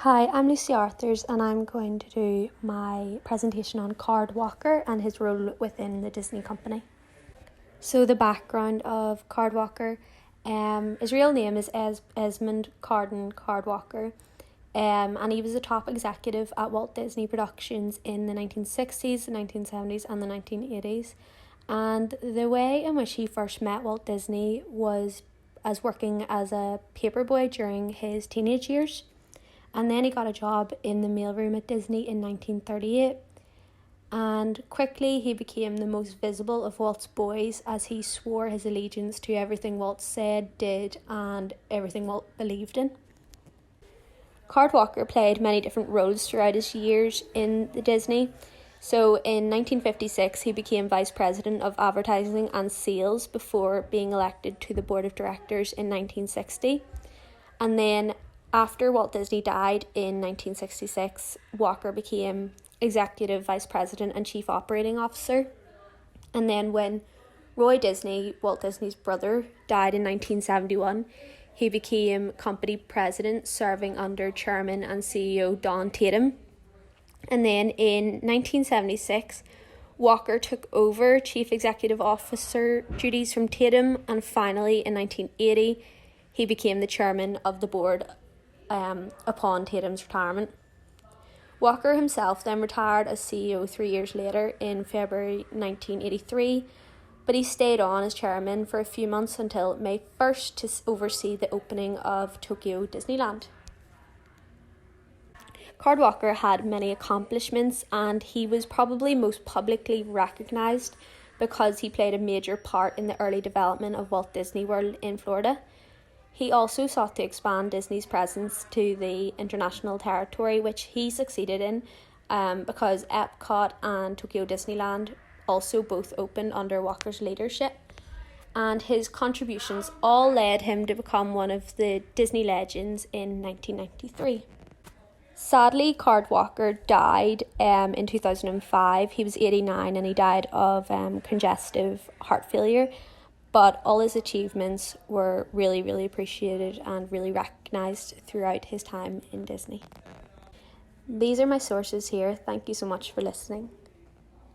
Hi, I'm Lucy Arthurs and I'm going to do my presentation on Card Walker and his role within the Disney company. So the background of Card Walker, his real name is Esmond Carden Card Walker, and he was a top executive at Walt Disney Productions in the 1960s, the 1970s and the 1980s. And the way in which he first met Walt Disney was as working as a paperboy during his teenage years. And then he got a job in the mailroom at Disney in 1938. And quickly he became the most visible of Walt's boys as he swore his allegiance to everything Walt said, did, and everything Walt believed in. Card Walker played many different roles throughout his years in the Disney. So in 1956, he became Vice President of Advertising and Sales before being elected to the Board of Directors in 1960. And then after Walt Disney died in 1966, Walker became Executive Vice President and Chief Operating Officer. And then when Roy Disney, Walt Disney's brother, died in 1971, he became company president, serving under Chairman and CEO Don Tatum. And then in 1976, Walker took over Chief Executive Officer duties from Tatum, and finally in 1980, he became the chairman of the board upon Tatum's retirement. Walker himself then retired as CEO 3 years later in February 1983, but he stayed on as chairman for a few months until May 1st to oversee the opening of Tokyo Disneyland. Card Walker had many accomplishments, and he was probably most publicly recognised because he played a major part in the early development of Walt Disney World in Florida. He also sought to expand Disney's presence to the international territory, which he succeeded in because Epcot and Tokyo Disneyland also both opened under Walker's leadership. And his contributions all led him to become one of the Disney legends in 1993. Sadly, Card Walker died in 2005. He was 89 and he died of congestive heart failure. But all his achievements were really, really appreciated and really recognised throughout his time in Disney. These are my sources here. Thank you so much for listening.